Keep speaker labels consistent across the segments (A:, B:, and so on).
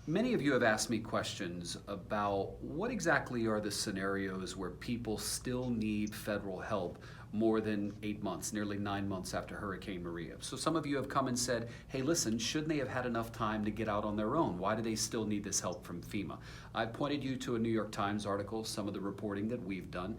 A: Many of you have asked me questions about what exactly are the scenarios where people still need federal help more than 8 months, nearly 9 months after Hurricane Maria. So some of you have come and said, hey, listen, shouldn't they have had enough time to get out on their own? Why do they still need this help from FEMA? I pointed you to a New York Times article, some of the reporting that we've done,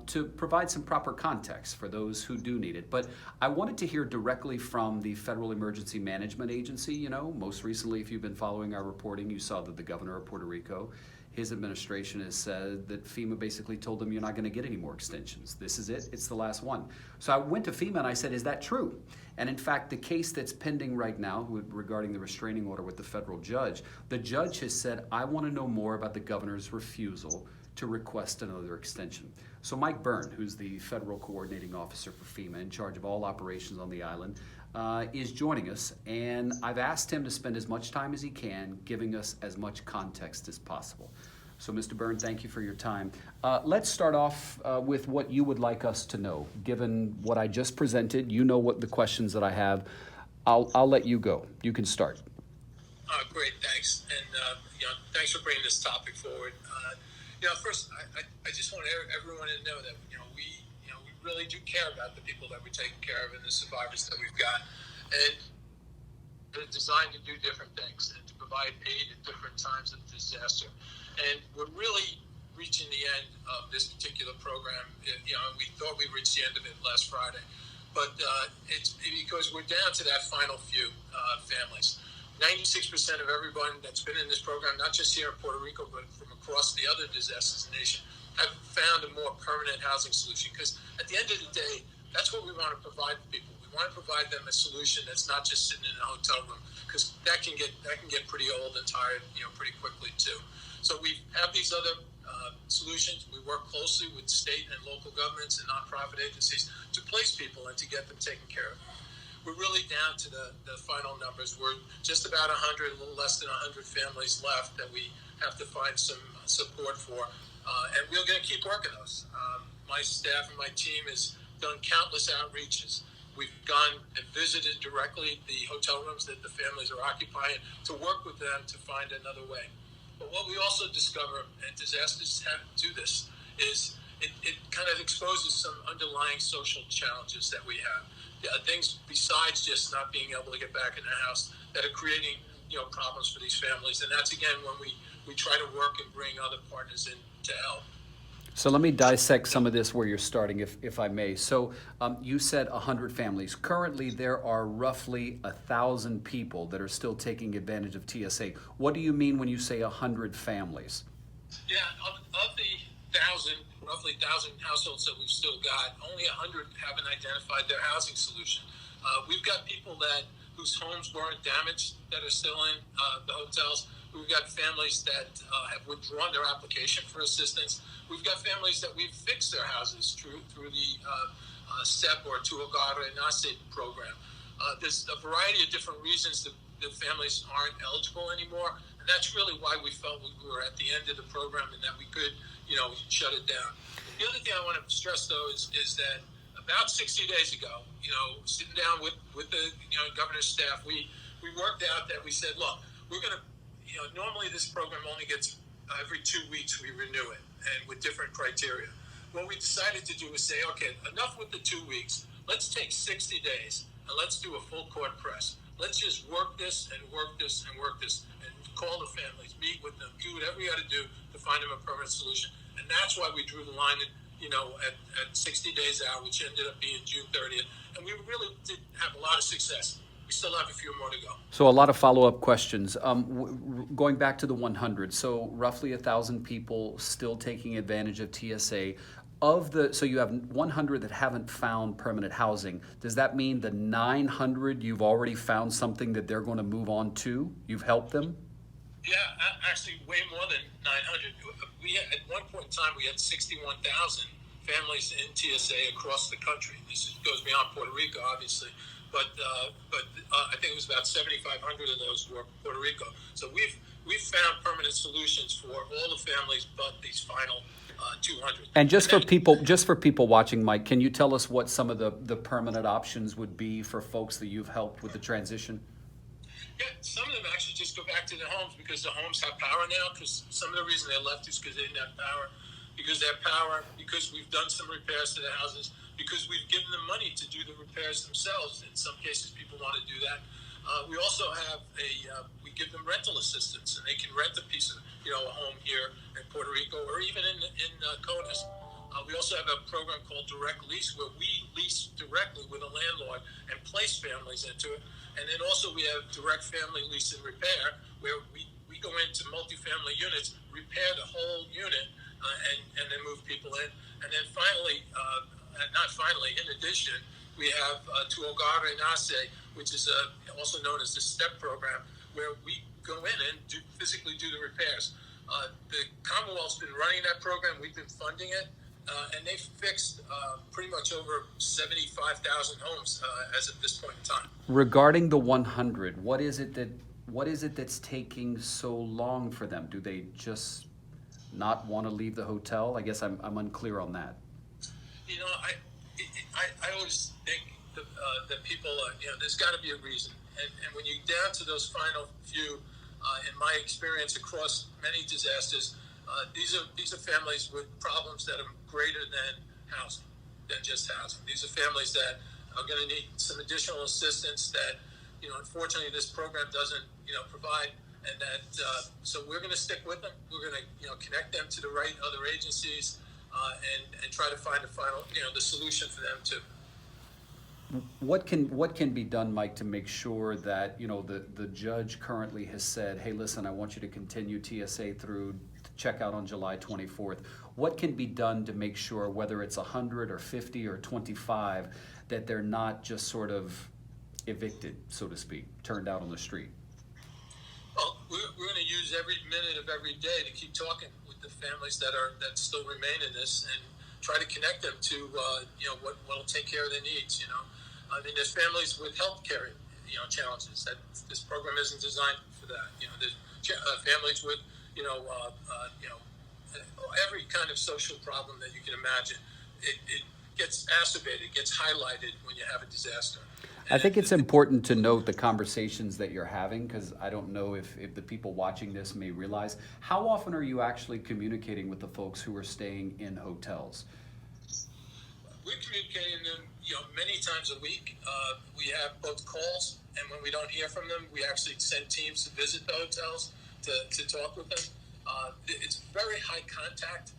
A: to provide some proper context for those who do need it. But I wanted to hear directly from the Federal Emergency Management Agency. You know, most recently, if you've been following our reporting, you saw that the governor of Puerto Rico, his administration has said that FEMA basically told them you're not going to get any more extensions. This is it. It's the last one. So I went to FEMA and I said, is that true? And in fact, the case that's pending right now regarding the restraining order with the federal judge, the judge has said, I want to know more about the governor's refusal to request another extension. So Mike Byrne, who's the federal coordinating officer for FEMA in charge of all operations on the island, is joining us, and I've asked him to spend as much time as he can giving us as much context as possible. So Mr. Byrne, thank you for your time. Let's start off with what you would like us to know. Given what I just presented, you know what the questions that I have. I'll let you go. You can start.
B: Great, thanks. And thanks for bringing this topic forward. First, I just want everyone to know that we really do care about the people that we're taking care of and the survivors that we've got, and they're designed to do different things and to provide aid at different times of disaster. And we're really reaching the end of this particular program. We thought we reached the end of it last Friday, but it's because we're down to that final few families. 96% of everyone that's been in this program, not just here in Puerto Rico, but from across the other disasters in the nation, have found a more permanent housing solution. Because at the end of the day, that's what we want to provide people. We want to provide them a solution that's not just sitting in a hotel room, because that can get pretty old and tired, pretty quickly too. So we have these other solutions. We work closely with state and local governments and nonprofit agencies to place people and to get them taken care of. We're really down to the final numbers. We're just about 100, a little less than 100 families left that we have to find some support for. And we're going to keep working those. My staff and my team has done countless outreaches. We've gone and visited directly the hotel rooms that the families are occupying to work with them to find another way. But what we also discover, and disasters do this, is it kind of exposes some underlying social challenges that we have. Things besides just not being able to get back in the house that are creating problems for these families. And that's, again, when we try to work and bring other partners in to help.
A: So let me dissect some of this where you're starting, if I may. So you said 100 families. Currently, there are roughly 1,000 people that are still taking advantage of TSA. What do you mean when you say 100 families?
B: Yeah, of the roughly 1,000 households that we've still got, only 100 haven't identified their housing solution. We've got people whose homes weren't damaged that are still in the hotels. We've got families that have withdrawn their application for assistance. We've got families that we've fixed their houses through the STEP or Tu Hogar y Nace program. There's a variety of different reasons that the families aren't eligible anymore, and that's really why we felt we were at the end of the program and that we could, shut it down. The other thing I want to stress, though, is that about 60 days ago, sitting down with the governor's staff, we worked out that we said, look, we're going to, normally this program only gets every 2 weeks we renew it, and with different criteria. What we decided to do was say, okay, enough with the 2 weeks. Let's take 60 days and let's do a full court press. Let's just work this and work this and work this and call the families, meet with them, do whatever we got to do to find them a permanent solution. And that's why we drew the line at 60 days out, which ended up being June 30th. And we really did have a lot of success. We still have a few more to go.
A: So a lot of follow-up questions. Going back to the 100, so roughly 1,000 people still taking advantage of TSA. So you have 100 that haven't found permanent housing. Does that mean the 900 you've already found something that they're going to move on to? You've helped them?
B: Yeah, actually way more than 900. At one point in time, we had 61,000 families in TSA across the country. This goes beyond Puerto Rico, obviously. But I think it was about 7,500 of those were Puerto Rico. So we've found permanent solutions for all the families, but these final 200.
A: And just for people watching, Mike, can you tell us what some of the permanent options would be for folks that you've helped with the transition?
B: Yeah, some of them actually just go back to their homes because the homes have power now. Because some of the reason they left is because they didn't have power. Because they have power, because we've done some repairs to the houses, because we've given them money to do the repairs themselves. In some cases, people want to do that. We also have we give them rental assistance, and they can rent a piece of, a home here in Puerto Rico or even in CONUS. We also have a program called Direct Lease, where we lease directly with a landlord and place families into it. And then also we have Direct Family Lease and Repair, where we go into multifamily units, repair the whole unit, and then move people in. And then finally, in addition, we have Tu Hogar Renace, which is also known as the STEP program, where we go in and physically do the repairs. The Commonwealth's been running that program. We've been funding it. And they've fixed pretty much over 75,000 homes as of this point in time.
A: Regarding the 100, what is it that's taking so long for them? Do they just not want to leave the hotel? I guess I'm unclear on that.
B: I always think that people, there's got to be a reason. And when you down to those final few, in my experience across many disasters, these are families with problems that are greater than housing, than just housing. These are families that are going to need some additional assistance that, unfortunately, this program doesn't, provide. And that, so we're going to stick with them. We're going to, connect them to the right other agencies, and try to find the final, the solution for them too.
A: What can be done, Mike, to make sure that the judge currently has said, hey, listen, I want you to continue TSA through checkout on July 24th. What can be done to make sure, whether it's 100 or 50 or 25, that they're not just sort of evicted, so to speak, turned out on the street?
B: Well, we're going to use every minute of every day to keep talking with the families that still remain in this, and try to connect them to what will take care of their needs. I mean, there's families with health care challenges that this program isn't designed for that. There's families with every kind of social problem that you can imagine. It gets exacerbated, gets highlighted when you have a disaster.
A: I think it's important to note the conversations that you're having, because I don't know if the people watching this may realize. How often are you actually communicating with the folks who are staying in hotels?
B: We're communicating them, many times a week. We have both calls, and when we don't hear from them, we actually send teams to visit the hotels to talk with them. It's very high contact,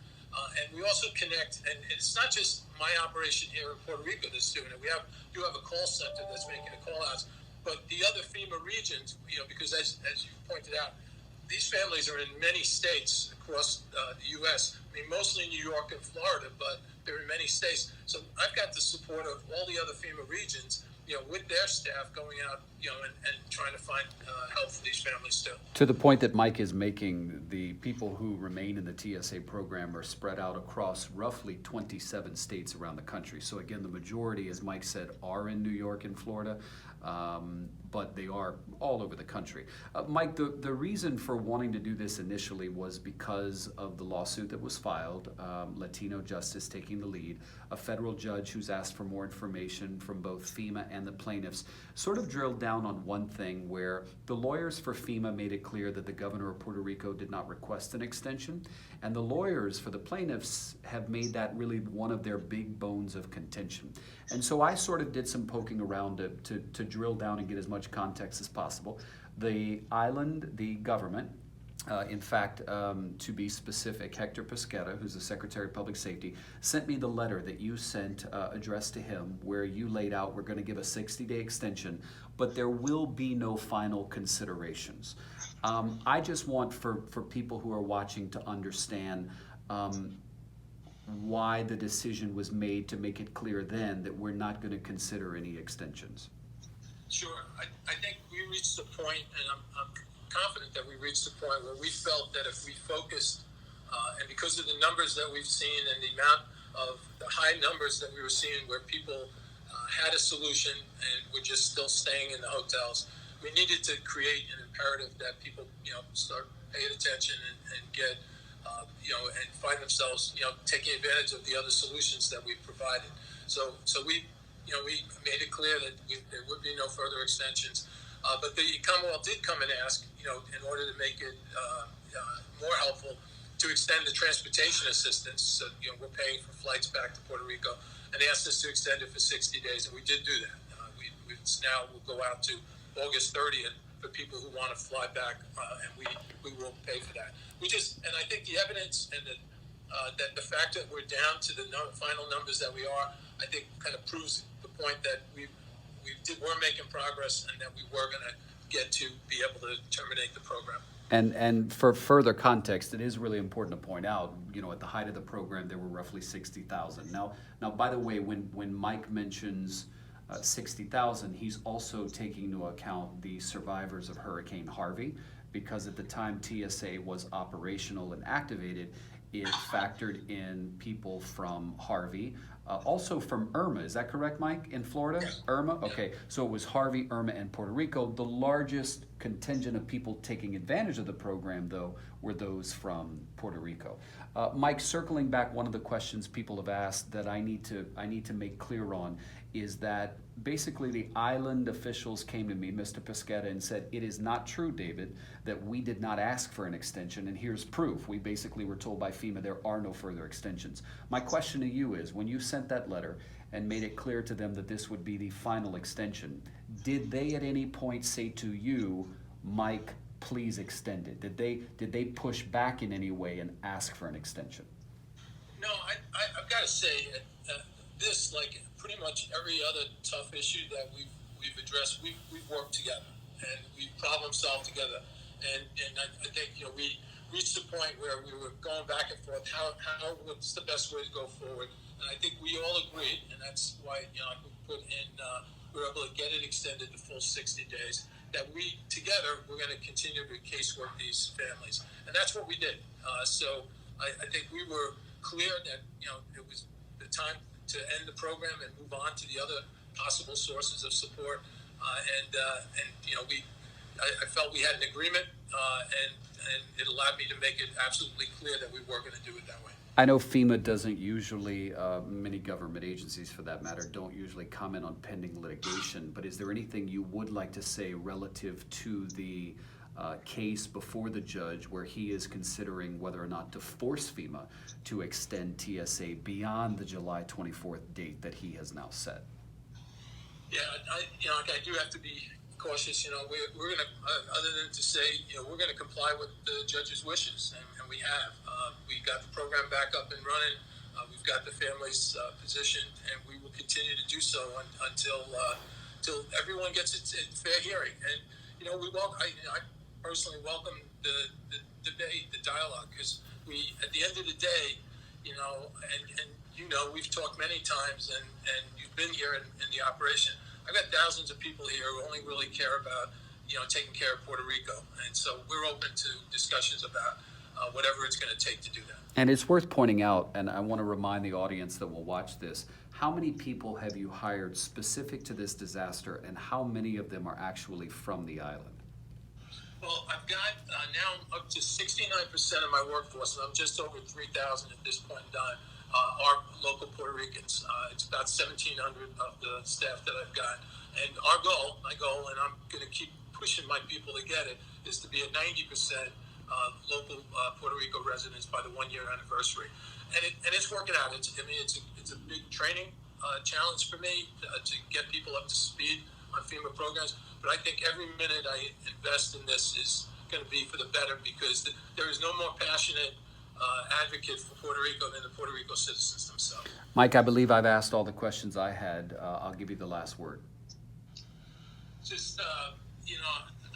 B: and we also connect. And it's not just my operation here in Puerto Rico that's doing it. We have a call center that's making the call outs, but the other FEMA regions, because as you pointed out, these families are in many states across the U.S. I mean, mostly New York and Florida, but they're in many states. So I've got the support of all the other FEMA regions, with their staff going out, and trying to find help for these families too.
A: To the point that Mike is making, the people who remain in the TSA program are spread out across roughly 27 states around the country. So again, the majority, as Mike said, are in New York and Florida, but they are all over the country. Mike, the reason for wanting to do this initially was because of the lawsuit that was filed, Latino Justice taking the lead, a federal judge who's asked for more information from both FEMA and the plaintiffs, sort of drilled down on one thing where the lawyers for FEMA made it clear that the governor of Puerto Rico did not request an extension, and the lawyers for the plaintiffs have made that really one of their big bones of contention. And so I sort of did some poking around to drill down and get as much context as possible. The island, the government, in fact, to be specific, Hector Pesquera, who's the Secretary of Public Safety, sent me the letter that you sent addressed to him, where you laid out we're going to give a 60-day extension, but there will be no final considerations. I just want for people who are watching to understand why the decision was made to make it clear then that we're not going to consider any extensions.
B: Sure. I think we reached the point, and I'm confident that we reached the point where we felt that if we focused, and because of the numbers that we've seen and the amount of the high numbers that we were seeing where people had a solution and were just still staying in the hotels, we needed to create an imperative that people, start paying attention and get, and find themselves, taking advantage of the other solutions that we provided. So we made it clear that there would be no further extensions. But the Commonwealth did come and ask, in order to make it more helpful, to extend the transportation assistance. So, we're paying for flights back to Puerto Rico, and they asked us to extend it for 60 days, and we did do that. Now we'll go out to August 30th for people who want to fly back, and we will pay for that. And I think the evidence and that the fact that we're down to the final numbers that we are, I think kind of proves the point that we're making progress, and that we were going to get to be able to terminate the program.
A: And for further context, it is really important to point out, at the height of the program, there were roughly 60,000. Now, by the way, when Mike mentions 60,000, he's also taking into account the survivors of Hurricane Harvey, because at the time TSA was operational and activated, it factored in people from Harvey, also from Irma. Is that correct, Mike, in Florida?
B: Yes.
A: Irma? Okay, so it was Harvey, Irma, and Puerto Rico. The largest contingent of people taking advantage of the program, though, were those from Puerto Rico. Mike, circling back, one of the questions people have asked that I need to make clear on is that basically the island officials came to me, Mr. Pesqueta, and said, it is not true, David, that we did not ask for an extension, and here's proof. We basically were told by FEMA there are no further extensions. My question to you is, when you sent that letter and made it clear to them that this would be the final extension, did they at any point say to you, Mike, please extend it? Did they push back in any way and ask for an extension?
B: No, I've got to say, this, like pretty much every other tough issue that we've addressed, we've worked together, and we've problem solved together, and I think we reached a point where we were going back and forth. What's the best way to go forward? And I think we all agreed, and that's why we were able to get it extended the full 60 days. That we together we're going to continue to casework these families, and that's what we did. So I think we were clear that it was the time to end the program and move on to the other possible sources of support. I felt we had an agreement, and it allowed me to make it absolutely clear that we were going to do it that way.
A: I know FEMA doesn't usually, many government agencies for that matter, don't usually comment on pending litigation, but is there anything you would like to say relative to the case before the judge where he is considering whether or not to force FEMA to extend TSA beyond the July 24th date that he has now set?
B: Yeah, I do have to be cautious. We're going to, other than to say, we're going to comply with the judge's wishes, and we have. We got the program back up and running. We've got the families positioned, and we will continue to do so until everyone gets its fair hearing. And I personally welcome the debate, the dialogue, because at the end of the day, we've talked many times, and you've been here in the operation. I've got thousands of people here who only really care about taking care of Puerto Rico, and so we're open to discussions about whatever it's going to take to do that.
A: And it's worth pointing out, and I want to remind the audience that will watch this, how many people have you hired specific to this disaster, and how many of them are actually from the island?
B: Well, I've got now up to 69% of my workforce, and I'm just over 3,000 at this point in time, are local Puerto Ricans. It's about 1,700 of the staff that I've got. And my goal, and I'm going to keep pushing my people to get it, is to be at 90% local Puerto Rico residents by the 1-year anniversary. And it's working out. It's a big training challenge for me to get people up to speed on FEMA programs. But I think every minute I invest in this is going to be for the better, because there is no more passionate advocate for Puerto Rico than the Puerto Rico citizens themselves.
A: Mike, I believe I've asked all the questions I had. I'll give you the last word.
B: Just,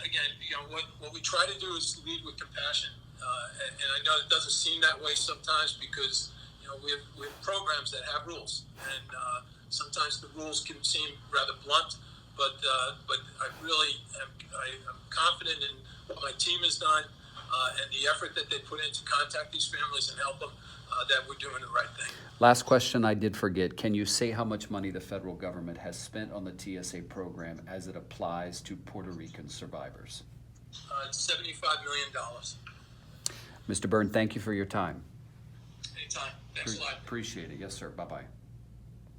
B: again, what we try to do is lead with compassion. And I know it doesn't seem that way sometimes, because, we have programs that have rules. And sometimes the rules can seem rather blunt, but I really I'm confident in what my team has done, and the effort that they put in to contact these families and help them, that we're doing the right thing.
A: Last question I did forget. Can you say how much money the federal government has spent on the TSA program as it applies to Puerto Rican survivors?
B: It's $75 million.
A: Mr. Byrne, thank you for your time.
B: Anytime. Thanks a lot.
A: Appreciate it. Yes, sir. Bye-bye.